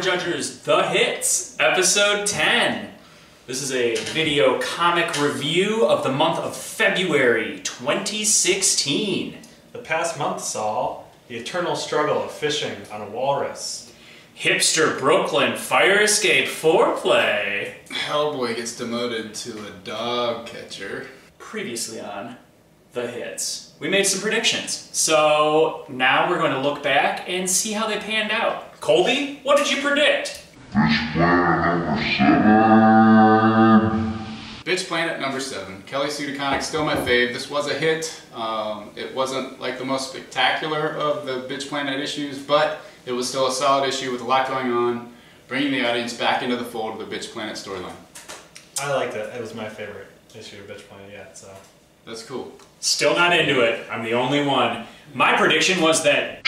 Judgers The Hits, Episode 10. This is a video comic review of the month of February 2016. The past month saw the eternal struggle of fishing on a walrus. Hipster Brooklyn fire escape foreplay. Hellboy gets demoted to a dog catcher. Previously on The Hits, we made some predictions. So now we're going to look back and see how they panned out. Colby, what did you predict? Bitch Planet number 7. Kelly Sue DeConnick, still my fave. This was a hit. It wasn't like the most spectacular of the Bitch Planet issues, but it was still a solid issue with a lot going on, bringing the audience back into the fold of the Bitch Planet storyline. I liked it. It was my favorite issue of Bitch Planet yet, so. That's cool. Still not into it. I'm the only one. My prediction was that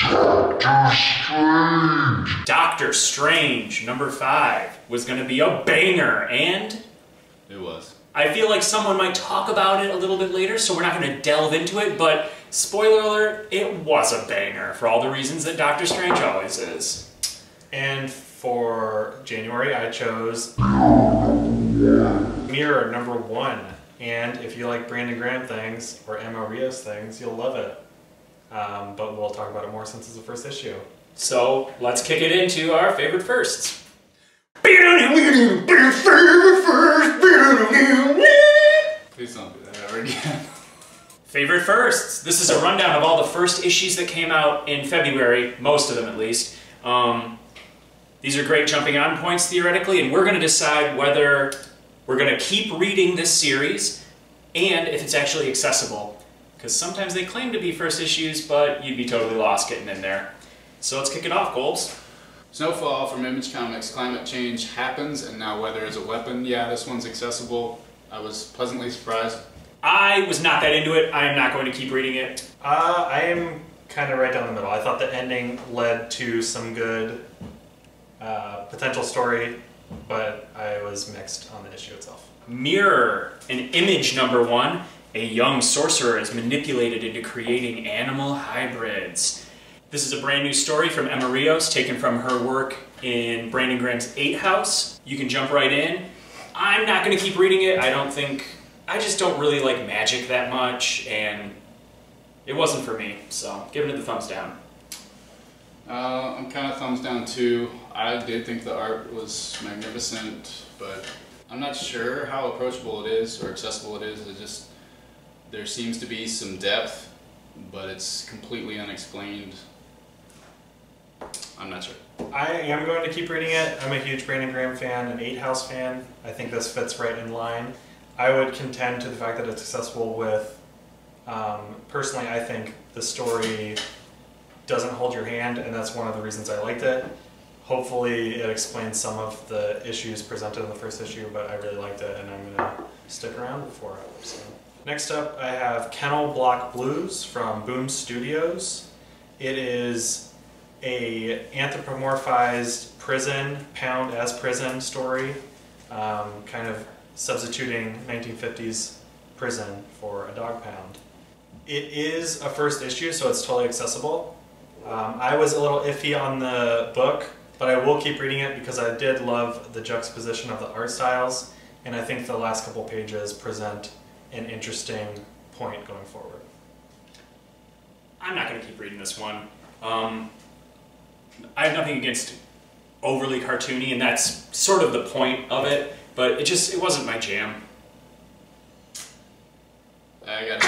Doctor Strange number 5 was going to be a banger, and it was. I feel like someone might talk about it a little bit later, so we're not going to delve into it, but spoiler alert, it was a banger for all the reasons that Doctor Strange always is. And for January, I chose Mirror number 1. And if you like Brandon Graham things, or Emma Rios things, you'll love it. But we'll talk about it more since it's the first issue. So let's kick it into our favorite firsts. Please don't do that ever again. Favorite firsts. This is a rundown of all the first issues that came out in February, most of them at least. These are great jumping on points theoretically, and we're going to decide whether we're going to keep reading this series and if it's actually accessible. Because sometimes they claim to be first issues, but you'd be totally lost getting in there. So let's kick it off, Golds. Snowfall from Image Comics. Climate change happens, and now weather is a weapon. Yeah, this one's accessible. I was pleasantly surprised. I was not that into it. I am not going to keep reading it. I am kind of right down the middle. I thought the ending led to some good potential story, but I was mixed on the issue itself. Mirror, an Image number 1. A young sorcerer is manipulated into creating animal hybrids. This is a brand new story from Emma Rios, taken from her work in Brandon Graham's 8 House. You can jump right in. I'm not going to keep reading it. I just don't really like magic that much, and it wasn't for me, so giving it the thumbs down. I'm kind of thumbs down too. I did think the art was magnificent, but I'm not sure how approachable it is or accessible it is. There seems to be some depth, but it's completely unexplained. I'm not sure. I am going to keep reading it. I'm a huge Brandon Graham fan, an 8 House fan. I think this fits right in line. I would contend to the fact that it's accessible with, personally I think the story doesn't hold your hand, and that's one of the reasons I liked it. Hopefully it explains some of the issues presented in the first issue, but I really liked it and I'm going to stick around for it. So. Next up I have Kennel Block Blues from Boom Studios. It is a anthropomorphized prison, pound as prison story, kind of substituting 1950s prison for a dog pound. It is a first issue, so it's totally accessible. I was a little iffy on the book, but I will keep reading it because I did love the juxtaposition of the art styles, and I think the last couple pages present an interesting point going forward. I'm not going to keep reading this one. I have nothing against overly cartoony, and that's sort of the point of it, but it wasn't my jam. I got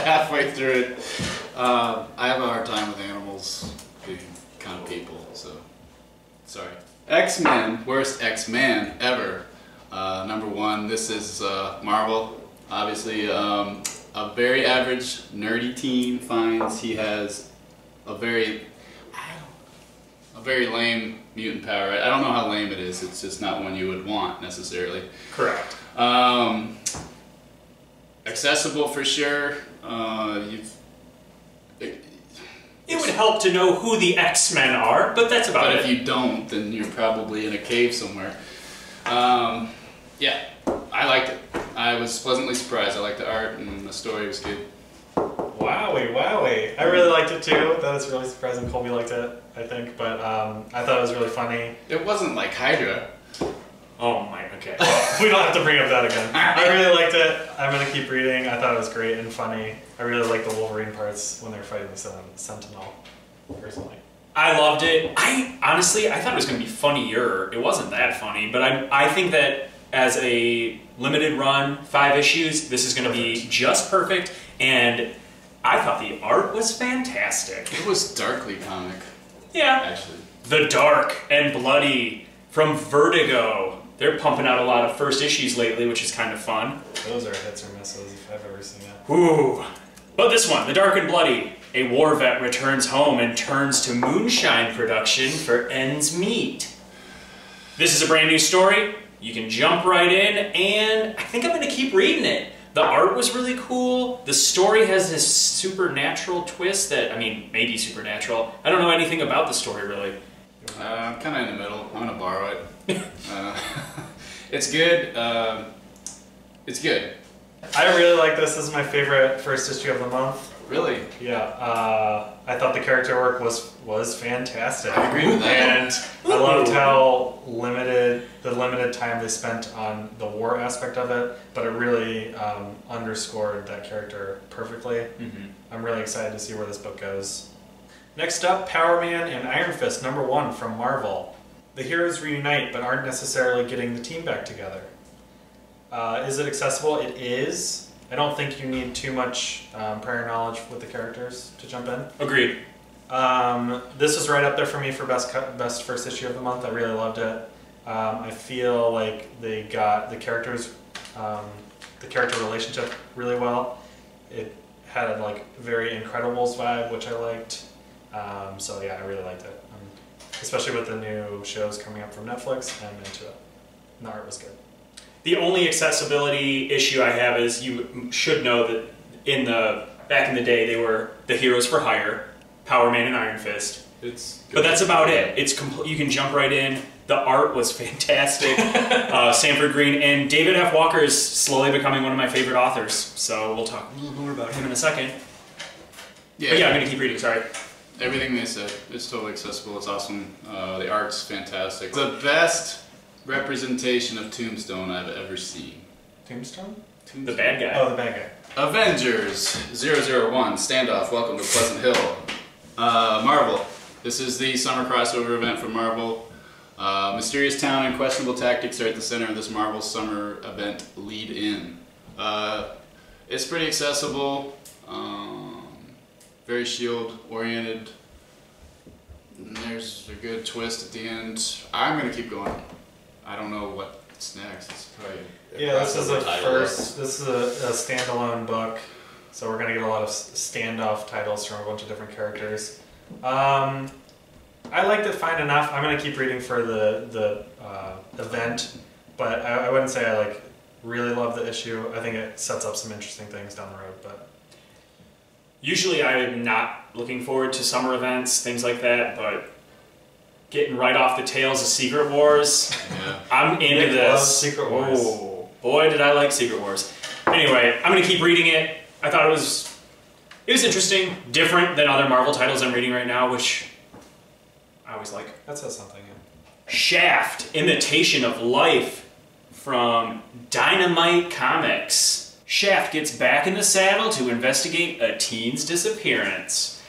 halfway through it. I have a hard time with animals being kind of people, so sorry. X-Men, worst X-Man ever. Number 1, this is Marvel. Obviously, a very average nerdy teen finds he has a very lame mutant power. I don't know how lame it is. It's just not one you would want necessarily. Correct. Accessible for sure. It would help to know who the X-Men are, but that's about it. But if you don't, then you're probably in a cave somewhere. Yeah, I liked it. I was pleasantly surprised. I liked the art and the story was good. Well, Wowie, wowie. I really liked it too. That was really surprising. Colby liked it, I think, but I thought it was really funny. It wasn't like Hydra. Oh my, okay. We don't have to bring up that again. I really liked it. I'm going to keep reading. I thought it was great and funny. I really liked the Wolverine parts when they were fighting the Sentinel, personally. I loved it. Honestly, I thought it was going to be funnier. It wasn't that funny, but I think that as a limited run, 5 issues, this is going to be just perfect, and I thought the art was fantastic. It was darkly comic. Yeah. Actually. The Dark and Bloody from Vertigo. They're pumping out a lot of first issues lately, which is kind of fun. Those are hits or misses if I've ever seen it. Ooh. But this one, The Dark and Bloody. A war vet returns home and turns to moonshine production for ends meet. This is a brand new story. You can jump right in, and I think I'm going to keep reading it. The art was really cool. The story has this supernatural twist that, I mean, maybe supernatural. I don't know anything about the story, really. I'm kind of in the middle. I'm going to borrow it. It's good. It's good. I really like this. This is my favorite first issue of the month. Really? Yeah. I thought the character work was fantastic. I agree with that. And I loved how the limited time they spent on the war aspect of it, but it really underscored that character perfectly. Mm-hmm. I'm really excited to see where this book goes. Next up, Power Man and Iron Fist #1 from Marvel. The heroes reunite, but aren't necessarily getting the team back together. Is it accessible? It is. I don't think you need too much prior knowledge with the characters to jump in. Agreed. This was right up there for me for best first issue of the month. I really loved it. I feel like they got the character relationship really well. It had a very Incredibles vibe, which I liked. So yeah, I really liked it. Especially with the new shows coming up from Netflix, I'm into it. And the art was good. The only accessibility issue I have is you should know that back in the day they were the heroes for hire, Power Man and Iron Fist. But that's about it. You can jump right in. The art was fantastic. Sanford Green and David F. Walker is slowly becoming one of my favorite authors. So we'll talk a little more about him in a second. Yeah. But yeah, I'm gonna keep reading. Sorry. Everything they said, it's totally accessible. It's awesome. The art's fantastic. The best representation of Tombstone I've ever seen. Tombstone? The bad guy. Oh, the bad guy. Avengers 001 Standoff. Welcome to Pleasant Hill. Marvel. This is the summer crossover event for Marvel. Mysterious town and questionable tactics are at the center of this Marvel summer event lead in. It's pretty accessible. Very SHIELD oriented. And there's a good twist at the end. I'm gonna keep going. I don't know what's next. It's probably this is a standalone book, so we're gonna get a lot of standoff titles from a bunch of different characters. I liked it fine enough. I'm gonna keep reading for the event, but I wouldn't say I really love the issue. I think it sets up some interesting things down the road, but. Usually I'm not looking forward to summer events, things like that, but getting right off the tails of Secret Wars, yeah. I'm into this. Secret Wars. Oh, boy, did I like Secret Wars. Anyway, I'm going to keep reading it. I thought it was interesting, different than other Marvel titles I'm reading right now, which I always like. That says something, yeah. Shaft, Imitation of Life from Dynamite Comics. Shaft gets back in the saddle to investigate a teen's disappearance.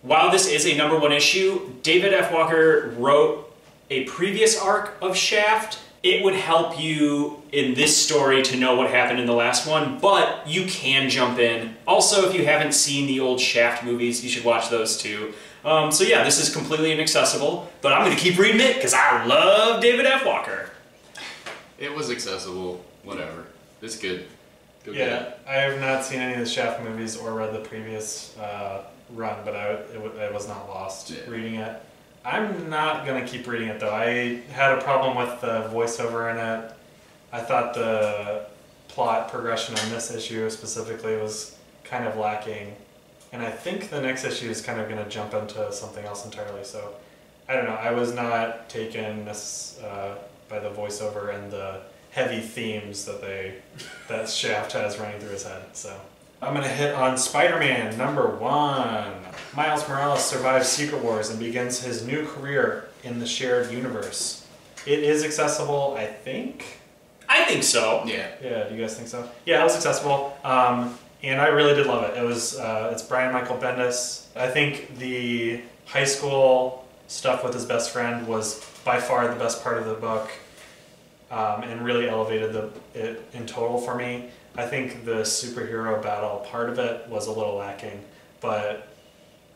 While this is a #1 issue, David F. Walker wrote a previous arc of Shaft. It would help you in this story to know what happened in the last one, but you can jump in. Also, if you haven't seen the old Shaft movies, you should watch those too. So yeah, this is completely inaccessible, but I'm going to keep reading it because I love David F. Walker. It was accessible. Whatever. It's good. Yeah, I have not seen any of the Shaft movies or read the previous run, but I was not lost reading it. I'm not going to keep reading it though. I had a problem with the voiceover in it. I thought the plot progression on this issue specifically was kind of lacking. And I think the next issue is kind of going to jump into something else entirely. So, I don't know. I was not taken by the voiceover and the heavy themes that Shaft has running through his head. So I'm gonna hit on Spider-Man #1. Miles Morales survives Secret Wars and begins his new career in the shared universe. It is accessible, I think. I think so. Yeah. Yeah, do you guys think so? Yeah, it was accessible, and I really did love it. It was, it's Brian Michael Bendis. I think the high school stuff with his best friend was by far the best part of the book, and really elevated it in total for me. I think the superhero battle part of it was a little lacking, but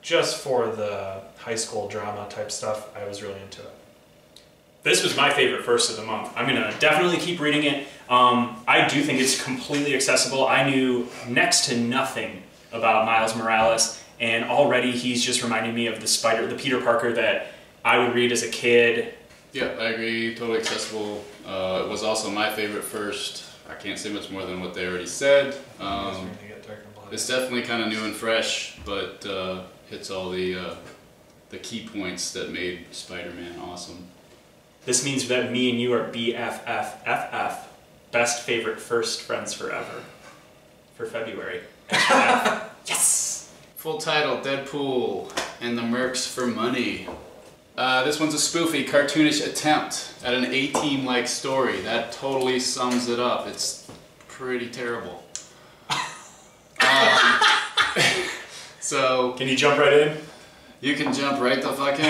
just for the high school drama type stuff, I was really into it. This was my favorite first of the month. I'm gonna definitely keep reading it. I do think it's completely accessible. I knew next to nothing about Miles Morales, and already he's just reminding me of the Peter Parker that I would read as a kid. Yeah, I agree. Totally accessible. It was also my favorite first. I can't say much more than what they already said. It's definitely kind of new and fresh, but hits all the key points that made Spider-Man awesome. This means that me and you are BFFFF, best favorite first friends forever, for February. Yes! Full title, Deadpool and the MERCS for Money. This one's a spoofy, cartoonish attempt at an A-Team-like story. That totally sums it up. It's pretty terrible. So... Can you jump right in? You can jump right the fuck in.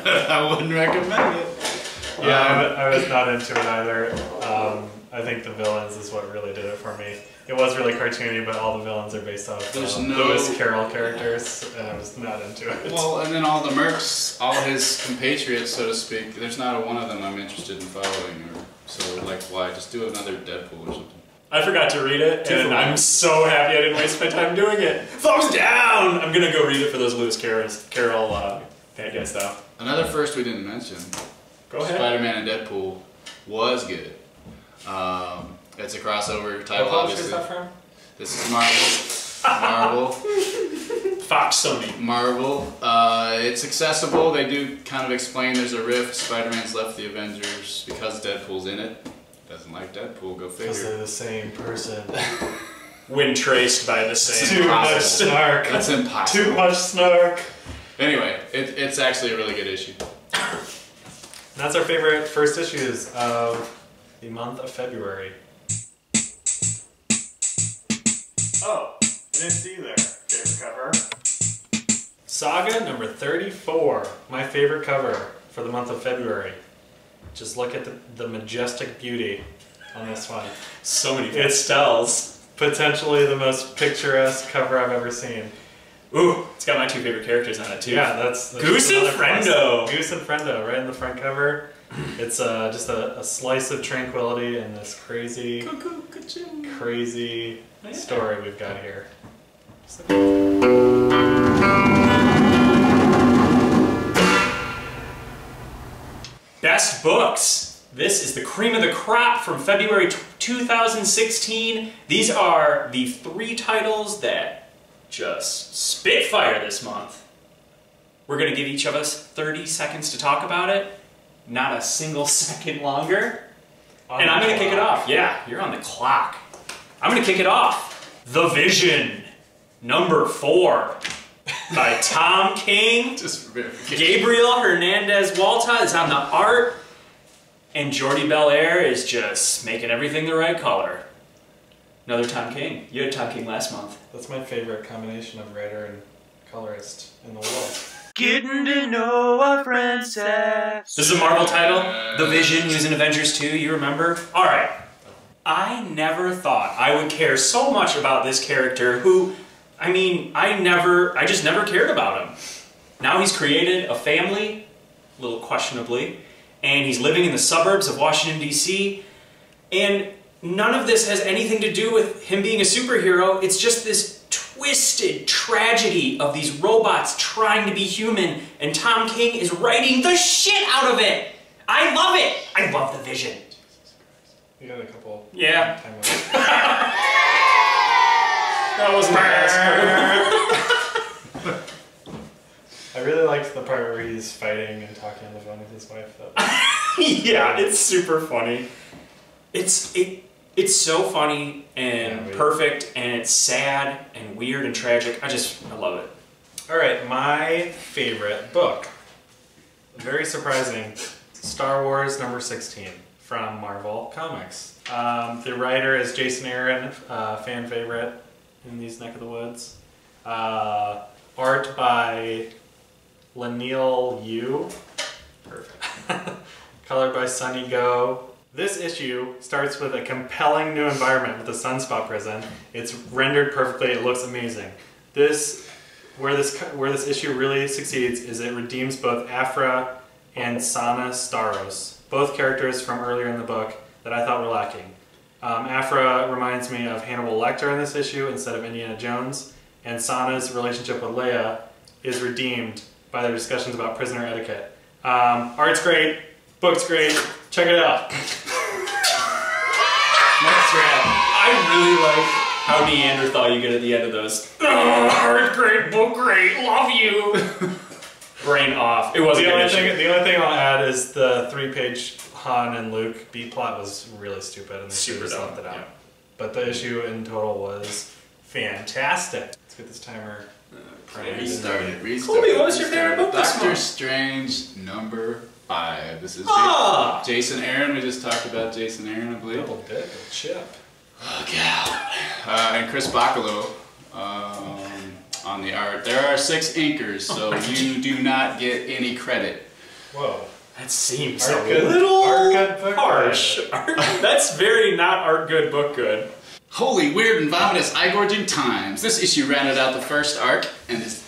I wouldn't recommend it. Yeah, I was not into it either. I think the villains is what really did it for me. It was really cartoony, but all the villains are based off Lewis Carroll characters, and I was not into it. Well, and then all the MERCS, all his compatriots, so to speak, there's not a one of them I'm interested in following. So, like, why? Just do another Deadpool or something. I forgot to read it, and I'm so happy I didn't waste my time doing it. Thumbs down! I'm gonna go read it for those Lewis Carroll bad guys, though. Another first we didn't mention. Go ahead. Spider-Man and Deadpool was good. It's a crossover title, What obviously. is that from? This is Marvel. Marvel. Fox Sony. Marvel. It's accessible. They do kind of explain there's a rift. Spider-Man's left the Avengers because Deadpool's in it. Doesn't like Deadpool, go figure. Because they're the same person. When traced by the same. Too much snark. That's impossible. Too much snark. Anyway, it's actually a really good issue. And that's our favorite first issues of the month of February. Oh, I didn't see you there. Favorite cover. Saga number 34. My favorite cover for the month of February. Just look at the majestic beauty on this one. So many pastels. Potentially the most picturesque cover I've ever seen. Ooh, it's got my two favorite characters on it too. Yeah, that's Goose and Friendo. Goose and Friendo, right in the front cover. It's just a slice of tranquility in this crazy story we've got here. Best books. This is the cream of the crop from February 2016. These are the 3 titles that just spit fire this month. We're going to give each of us 30 seconds to talk about it. Not a single second longer. And I'm going to kick it off. Yeah, you're on the clock. I'm going to kick it off. The Vision, number 4. By Tom King. Just Gabriel Hernandez-Walta is on the art, and Jordi Belair is just making everything the right color. Another Tom King. You had Tom King last month. That's my favorite combination of writer and colorist in the world. Getting to know our friends. This is a Marvel title. The Vision, he was in Avengers 2, you remember? Alright. I never thought I would care so much about this character who, I mean, I just never cared about him. Now he's created a family, a little questionably, and he's living in the suburbs of Washington, D.C., and none of this has anything to do with him being a superhero. It's just this twisted tragedy of these robots trying to be human, and Tom King is writing the shit out of it. I love it. I love The Vision. You got a couple. Yeah. Time That wasn't the best. I really liked the part where he's fighting and talking on the phone with his wife. Yeah, it's super funny. It's so funny and Yeah, perfect, and it's sad and weird and tragic. I love it. All right, my favorite book. Very surprising. Star Wars number 16 from Marvel Comics. The writer is Jason Aaron, fan favorite in these neck of the woods. Art by Lanil Yu. Perfect. Colored by Sunny Go. This issue starts with a compelling new environment with the Sunspot prison. It's rendered perfectly. It looks amazing. Where this issue really succeeds is it redeems both Aphra and Sana Staros, both characters from earlier in the book that I thought were lacking. Aphra reminds me of Hannibal Lecter in this issue instead of Indiana Jones, and Sana's relationship with Leia is redeemed by their discussions about prisoner etiquette. Art's great, book's great, check it out. Next round. I really like how Neanderthal you get at the end of those. Art great, book great, love you. Brain off. It wasn't the only thing I'll add is the 3-page Han and Luke B plot was really stupid and they should have just left it out. Yeah. But the issue in total was fantastic. Let's get this timer. Restart it. Colby, what was your favorite book this Doctor month? Strange number 5. This is Jason Aaron. We just talked about Jason Aaron, I believe. Double dip, chip. Oh, God. And Chris Bacalo on the art. There are 6 inkers, so you do not get any credit. Whoa. That seems Art a good, little art good, book harsh. That's very not art good, book good. Holy weird and vomitous eye-gorging times. This issue rounded out the first arc, and it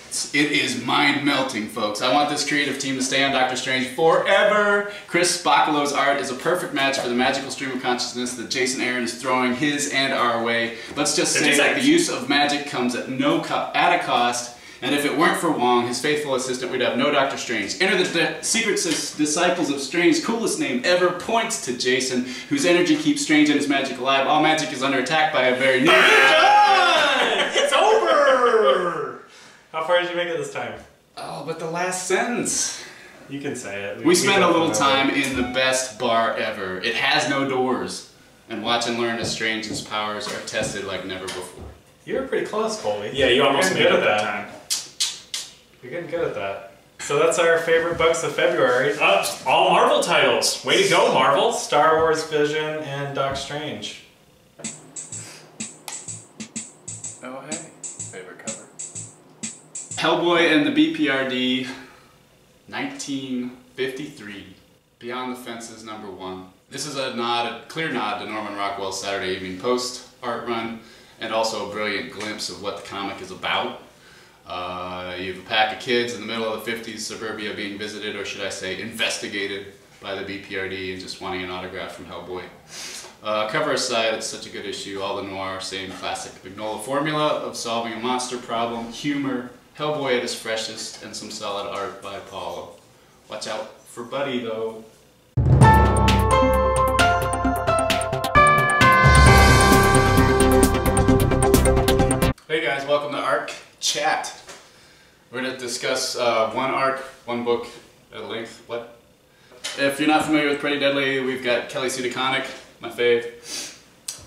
is mind-melting, folks. I want this creative team to stay on Doctor Strange forever. Chris Bacalo's art is a perfect match for the magical stream of consciousness that Jason Aaron is throwing his and our way. Let's just say that the use of magic comes at a cost, and if it weren't for Wong, his faithful assistant, we'd have no Doctor Strange. Enter the Secret Disciples of Strange. Coolest name ever points to Jason, whose energy keeps Strange and his magic alive. All magic is under attack by a very new... It's over! How far did you make it this time? Oh, but the last sentence. You can say it. We spent a little time in the best bar ever. It has no doors. And watch and learn as Strange's powers are tested like never before. You were pretty close, Colby. Yeah, you almost made it at that time. You're getting good at that. So that's our favorite books of February. All Marvel titles. Way to go, Marvel. Star Wars, Vision, and Doc Strange. Oh, hey. Favorite cover. Hellboy and the BPRD, 1953. Beyond the Fences, number 1. This is a clear nod to Norman Rockwell's Saturday Evening Post art run, and also a brilliant glimpse of what the comic is about. You have a pack of kids in the middle of the 50s suburbia being visited, or should I say investigated, by the BPRD and just wanting an autograph from Hellboy. Cover aside, it's such a good issue. All the noir, same classic Mignola formula of solving a monster problem, humor, Hellboy at his freshest, and some solid art by Paulo. Watch out for Buddy, though. Hey guys, welcome to Arc Chat. We're going to discuss one arc, one book at length. What? If you're not familiar with Pretty Deadly, we've got Kelly Sue DeConnick, my fave,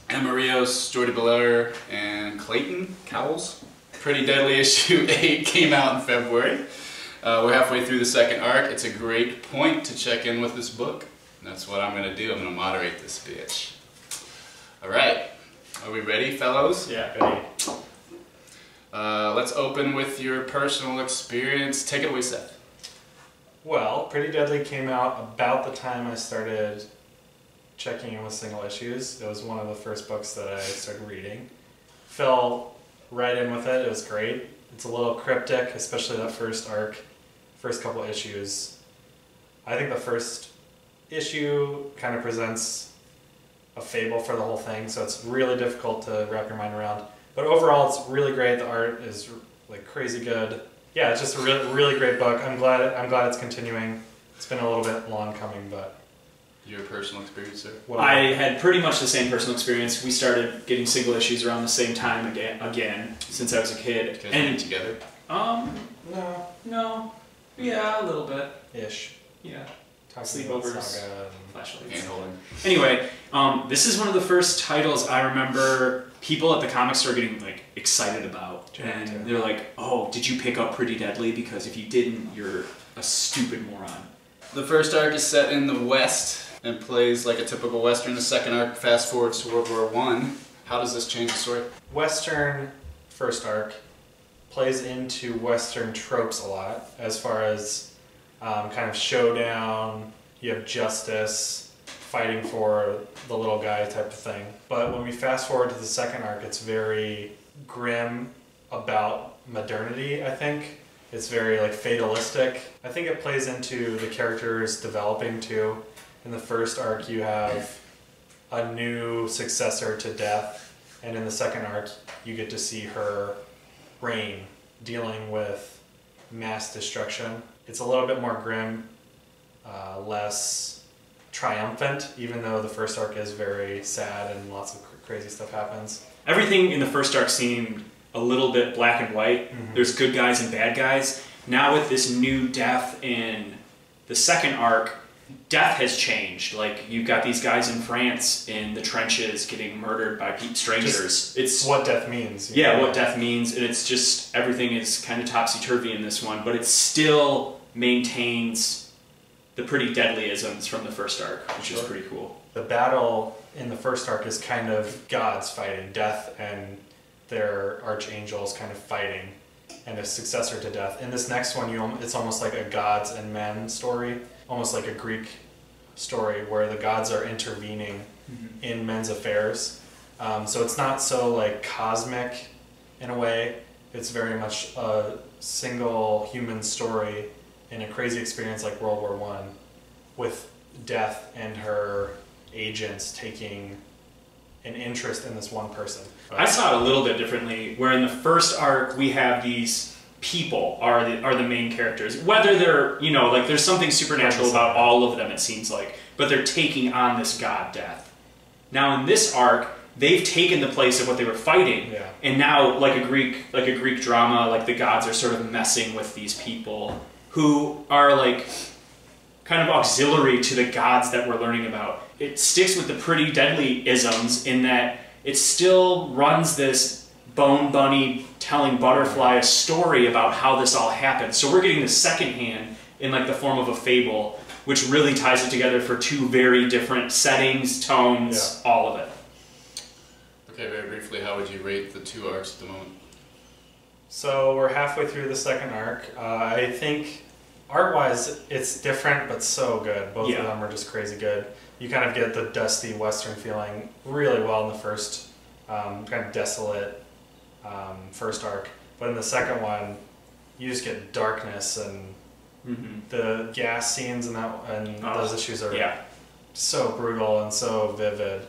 Emma Rios, Jordi Belair, and Clayton Cowles. Pretty Deadly issue 8 came out in February. We're halfway through the second arc. It's a great point to check in with this book. And that's what I'm going to do. I'm going to moderate this bitch. Alright, are we ready, fellows? Yeah, ready. Let's open with your personal experience. Take it away, Seth. Well, Pretty Deadly came out about the time I started checking in with single issues. It was one of the first books that I started reading. Fell right in with it. It was great. It's a little cryptic, especially that first arc, first couple issues. I think the first issue kind of presents a fable for the whole thing, so it's really difficult to wrap your mind around. But overall, it's really great. The art is like crazy good. Yeah, it's just a really great book. I'm glad it's continuing. It's been a little bit long coming, but Your personal experience, sir? I had pretty much the same personal experience. We started getting single issues around the same time again since I was a kid. You guys were together? No. Yeah, a little bit. ish. Yeah. Talking Sleepovers. about Saga and Flashlights. Hand holding. Anyway, This is one of the first titles I remember people at the comic store getting like excited about. And they're like, oh, did you pick up Pretty Deadly? Because if you didn't, you're a stupid moron. The first arc is set in the West and plays like a typical Western. The second arc fast forwards to World War I. How does this change the story? Western first arc plays into Western tropes a lot, as far as kind of showdown, you have justice, fighting for the little guy type of thing. But when we fast forward to the second arc, it's very grim about modernity, I think. It's very like fatalistic. I think it plays into the characters developing too. In the first arc you have a new successor to Death, and in the second arc you get to see her reign, dealing with mass destruction. It's a little bit more grim, less triumphant, even though the first arc is very sad and lots of crazy stuff happens. Everything in the first arc seemed a little bit black and white. There's good guys and bad guys. Now with this new Death in the second arc, Death has changed. Like, you've got these guys in France in the trenches getting murdered by strangers. It's what Death means. Yeah, what Death means, and it's just, everything is kind of topsy-turvy in this one, but it still maintains the Pretty Deadly-isms from the first arc, which is pretty cool. The battle in the first arc is kind of gods fighting, Death and their archangels kind of fighting, and a successor to Death. In this next one, it's almost like a gods and men story, almost like a Greek story where the gods are intervening in men's affairs. So it's not so like cosmic in a way. It's very much a single human story in a crazy experience like World War I, with Death and her agents taking an interest in this one person. I saw it a little bit differently, where in the first arc we have these people are the main characters. Whether they're, you know, like there's something supernatural about all of them, it seems like, but they're taking on this god Death. Now in this arc, they've taken the place of what they were fighting, and now like a Greek drama, like the gods are sort of messing with these people who are like kind of auxiliary to the gods that we're learning about. It sticks with the Pretty Deadly-isms in that it still runs this Bone Bunny telling Butterfly a story about how this all happened. So we're getting the second hand in like the form of a fable, which really ties it together for two very different settings, tones, all of it. Okay, very briefly, how would you rate the two arcs at the moment? So we're halfway through the second arc. I think art-wise it's different but so good. Both of them are just crazy good. You kind of get the dusty Western feeling really well in the first kind of desolate first arc, but in the second one you just get darkness, and the gas scenes and those issues are so brutal and so vivid.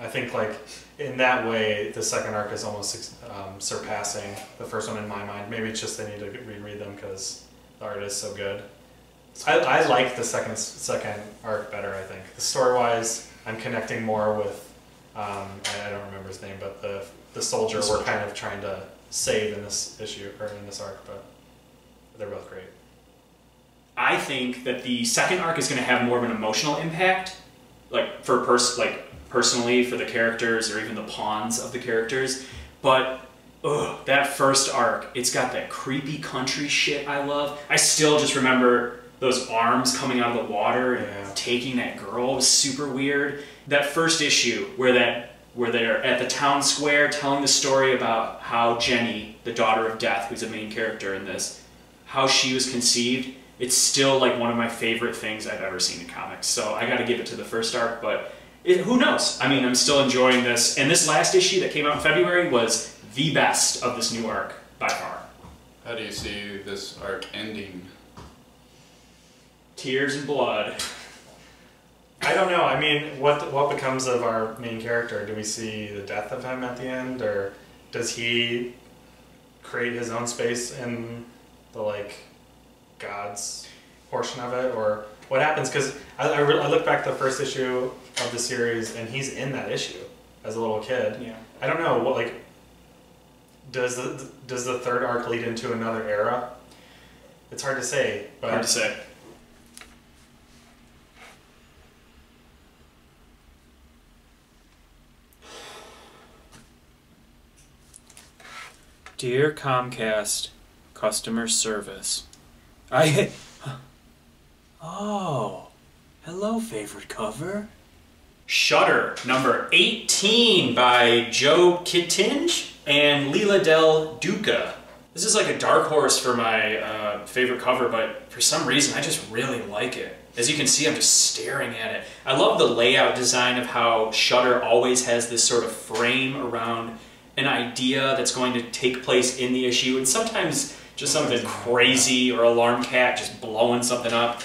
I think like in that way the second arc is almost surpassing the first one in my mind. Maybe it's just they need to reread them because the art is so good. I like the second arc better, I think. The story-wise, I'm connecting more with, I don't remember his name, but the soldier we're kind of trying to save in this issue, or in this arc, but they're both great. I think that the second arc is going to have more of an emotional impact, like for personally for the characters or even the pawns of the characters, but that first arc, it's got that creepy country shit I love. I still just remember those arms coming out of the water and taking that girl was super weird. That first issue where they're at the town square telling the story about how Jenny, the daughter of Death, who's a main character in this, how she was conceived, it's still like one of my favorite things I've ever seen in comics. So I gotta give it to the first arc, but who knows? I mean, I'm still enjoying this. And this last issue that came out in February was the best of this new arc, by far. How do you see this arc ending? Tears and blood. I don't know. I mean, what becomes of our main character? Do we see the death of him at the end, or does he create his own space in the like gods portion of it, or what happens? Because I look back at the first issue of the series, and he's in that issue as a little kid. Yeah. I don't know what like. Does the third arc lead into another era? It's hard to say. But hard to say. Dear Comcast customer service, Oh, hello, favorite cover. Shutter, number 18 by Joe Kittinge and Leela Del Duca. This is like a dark horse for my favorite cover, but for some reason I just really like it. As you can see, I'm just staring at it. I love the layout design of how Shutter always has this sort of frame around an idea that's going to take place in the issue, and sometimes just something crazy or Alarm Cat just blowing something up.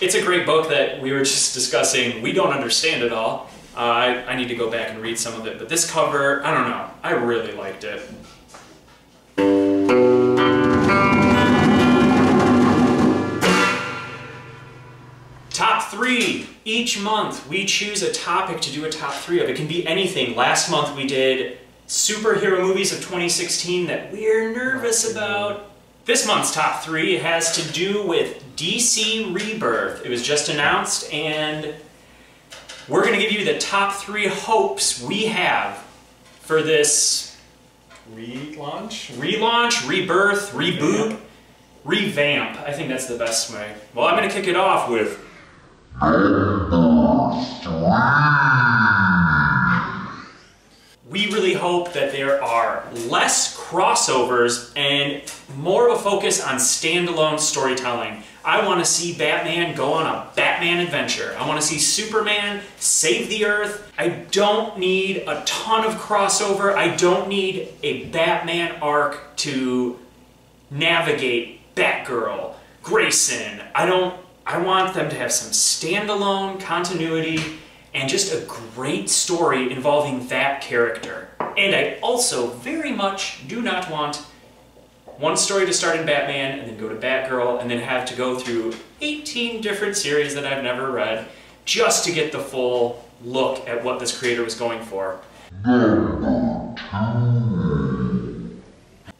It's a great book that we were just discussing. We don't understand it all. I need to go back and read some of it, but this cover, I don't know, I really liked it. Top 3. Each month we choose a topic to do a top 3 of. It can be anything. Last month we did superhero movies of 2016 that we're nervous about. This month's top 3 has to do with DC Rebirth. It was just announced, and we're going to give you the top 3 hopes we have for this relaunch, rebirth, reboot, revamp. I think that's the best way. Well, I'm going to kick it off with we really hope that there are less crossovers and more of a focus on standalone storytelling. I want to see Batman go on a Batman adventure. I want to see Superman save the Earth. I don't need a ton of crossover. I don't need a Batman arc to navigate Batgirl, Grayson. I want them to have some standalone continuity and just a great story involving that character. And I also very much do not want one story to start in Batman and then go to Batgirl and then have to go through 18 different series that I've never read just to get the full look at what this creator was going for.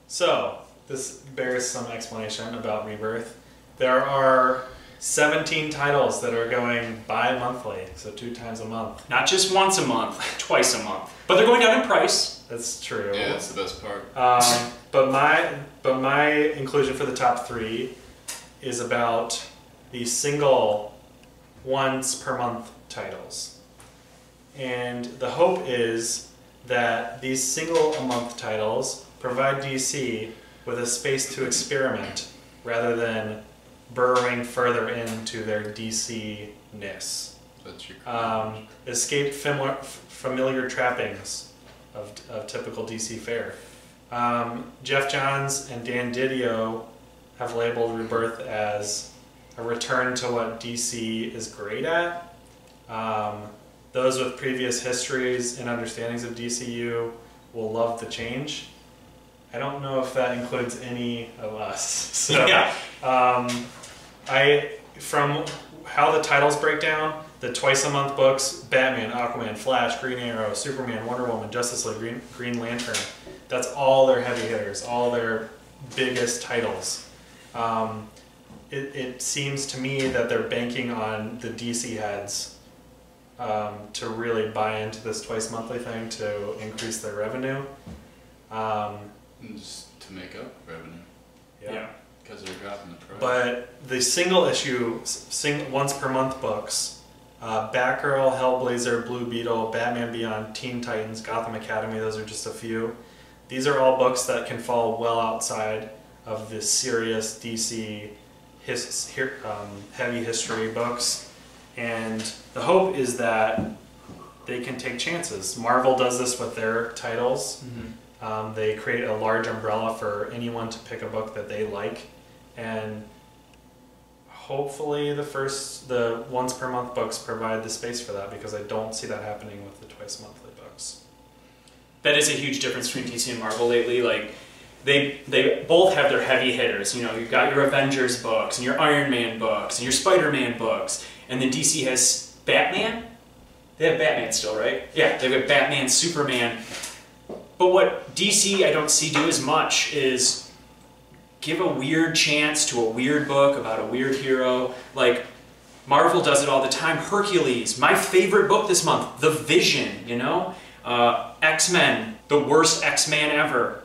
So, this bears some explanation about Rebirth. There are 17 titles that are going bi-monthly, so 2 times a month. Not just once a month, twice a month. But they're going down in price. That's true. Yeah, that's the best part. But my inclusion for the top 3 is about the single once per month titles. And the hope is that these single a month titles provide DC with a space to experiment rather than burrowing further into their DC-ness. That's your Escape familiar trappings of typical DC fare. Jeff Johns and Dan Didio have labeled Rebirth as a return to what DC is great at. Those with previous histories and understandings of DCU will love the change. I don't know if that includes any of us. So, yeah. From how the titles break down, the twice a month books, Batman, Aquaman, Flash, Green Arrow, Superman, Wonder Woman, Justice League, Green Lantern, that's all their heavy hitters, all their biggest titles. It seems to me that they're banking on the DC heads to really buy into this twice monthly thing to increase their revenue. Just to make up revenue. Yeah. Because they're dropping the price. But the single issue, once per month books, Batgirl, Hellblazer, Blue Beetle, Batman Beyond, Teen Titans, Gotham Academy, those are just a few. These are all books that can fall well outside of the serious DC heavy history books. And the hope is that they can take chances. Marvel does this with their titles. Mm-hmm. They create a large umbrella for anyone to pick a book that they like. And hopefully the once per month books provide the space for that, because I don't see that happening with the twice monthly books. That is a huge difference between DC and Marvel lately. Like, they both have their heavy hitters. You know, you've got your Avengers books and your Iron Man books and your Spider-Man books, and then DC has Batman. They have Batman still, right? Yeah, they've got Batman, Superman. But what DC I don't see do as much is give a weird chance to a weird book about a weird hero. Like, Marvel does it all the time. Hercules, my favorite book this month, The Vision, you know? X-Men, the worst X-Man ever.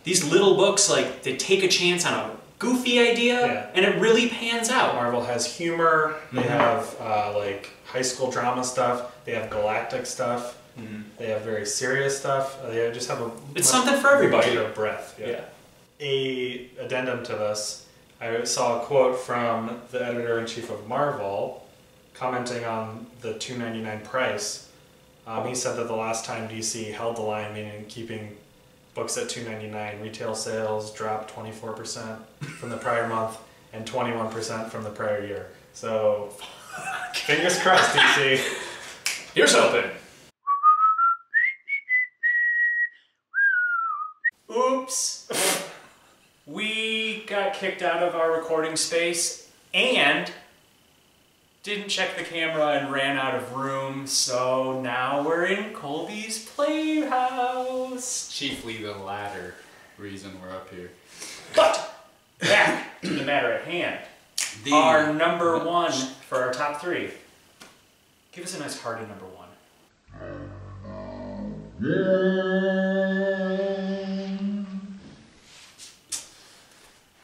these little books, like, they take a chance on a goofy idea, and it really pans out. Marvel has humor. They have like high school drama stuff. They have galactic stuff. They have very serious stuff. They just have it's something for everybody. Of breadth. A addendum to this. I saw a quote from the editor-in-chief of Marvel, commenting on the $2.99 price. He said that the last time DC held the line, meaning keeping books at $2.99, retail sales dropped 24% from the prior month and 21% from the prior year. So, fingers crossed, DC. Here's hoping. Oops. We got kicked out of our recording space and didn't check the camera and ran out of room, so now we're in Colby's playhouse. Chiefly the latter reason we're up here. But back to the matter at hand. Our number one for our top three. Give us a nice hearty number one.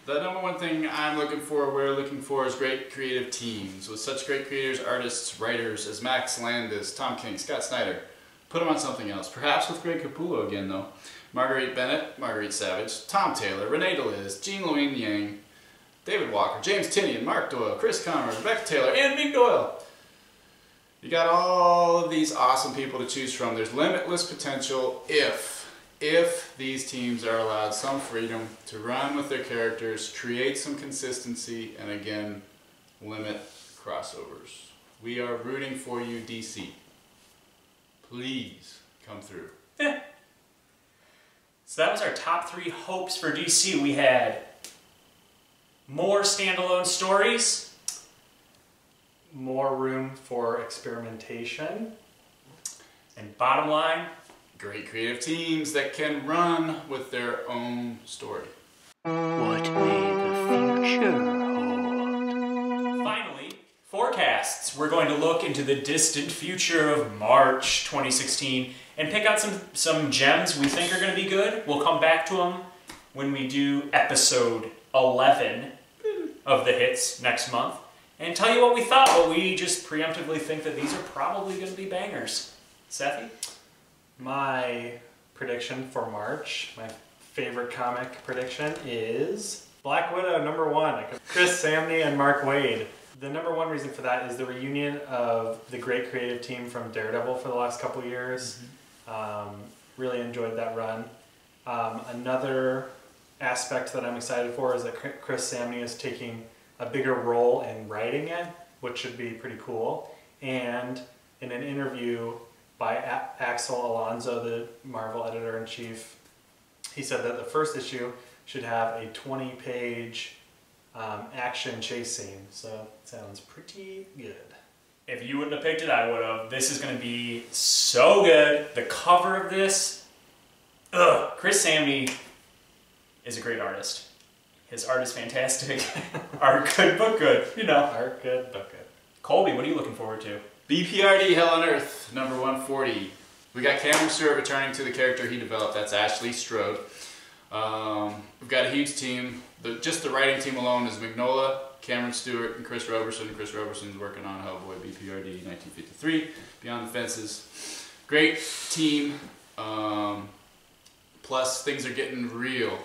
The number one thing we're looking for is great creative teams with such great creators, artists, writers as Max Landis, Tom King, Scott Snyder. Put them on something else, perhaps with Greg Capullo again though. Marguerite Bennett, Marguerite Savage, Tom Taylor, Renee DeLiz, Jean Louise Yang, David Walker, James Tinian, Mark Doyle, Chris Conrad, Rebecca Taylor, and Big Doyle. You got all of these awesome people to choose from. There's limitless potential if these teams are allowed some freedom to run with their characters, create some consistency, and again, limit crossovers. We are rooting for you, DC. Please come through. So that was our top three hopes for DC. We had more standalone stories, more room for experimentation, and bottom line, great creative teams that can run with their own story. What may the future hold? Finally, forecasts. We're going to look into the distant future of March 2016 and pick out some gems we think are going to be good. We'll come back to them when we do episode 11 of the hits next month and tell you what we thought, but we just preemptively think that these are probably going to be bangers. Sethy? My prediction for March, my favorite comic prediction is Black Widow number one. Chris Samney and Mark Waid. The number one reason for that is the reunion of the great creative team from Daredevil for the last couple of years. Really enjoyed that run. Another aspect that I'm excited for is that Chris Samney is taking a bigger role in writing it, which should be pretty cool. And in an interview by Axel Alonso, the Marvel editor-in-chief, he said that the first issue should have a 20-page action chase scene. So it sounds pretty good. If you wouldn't have picked it, I would have. This is going to be so good. The cover of this, Chris Samney is a great artist. His art is fantastic. Art good, book good. You know. Art good, book good. Colby, what are you looking forward to? BPRD Hell on Earth, number 140. We got Cameron Stewart returning to the character he developed. That's Ashley Strode. We've got a huge team. Just the writing team alone is Mignola, Cameron Stewart, and Chris Roberson. Chris Roberson's working on Hellboy BPRD 1953, Beyond the Fences. Great team. Plus, things are getting real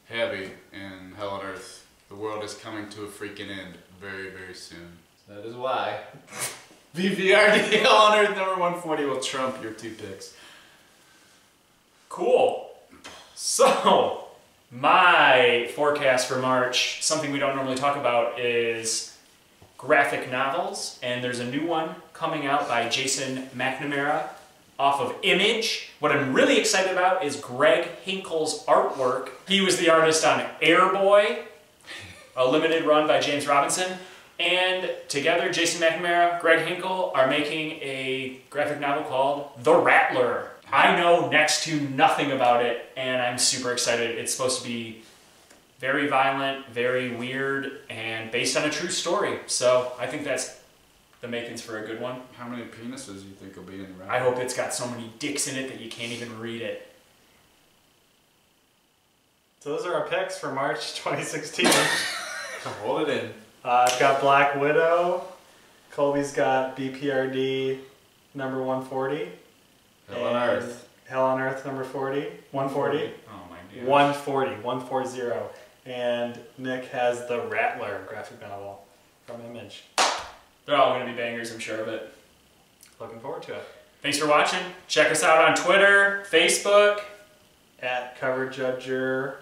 heavy in Hell on Earth. The world is coming to a freaking end very, very soon. That is why BPRD Hell on Earth number 140 will trump your two picks. Cool. So, my forecast for March, something we don't normally talk about, is graphic novels. And there's a new one coming out by Jason McNamara off of Image. What I'm really excited about is Greg Hinkle's artwork. He was the artist on Airboy, a limited run by James Robinson. And together, Jason McNamara, Greg Hinkle are making a graphic novel called The Rattler. I know next to nothing about it, and I'm super excited. It's supposed to be very violent, very weird, and based on a true story. So I think that's the makings for a good one. How many penises do you think will be in The Rattler? I hope it's got so many dicks in it that you can't even read it. So those are our picks for March 2016. Hold it in. I've got Black Widow. Colby's got BPRD number 140. Hell on Earth. Hell on Earth number 40. 140. Oh my dear. 140. 140. And Nick has the Rattler graphic novel from Image. They're all going to be bangers, I'm sure of it. Looking forward to it. Thanks for watching. Check us out on Twitter, Facebook. At CoverJudger.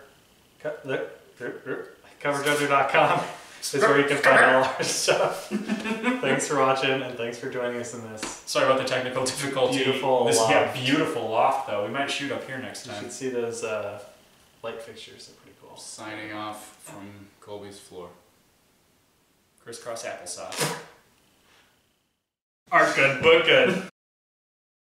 CoverJudger.com is where you can find all our stuff. Thanks for watching and thanks for joining us in this. Sorry about the technical difficulty. Beautiful loft. Yeah, beautiful loft though. We might shoot up here next You time. should see those light fixtures. They're pretty cool. Signing off from Colby's floor. Crisscross applesauce. Art good, book good.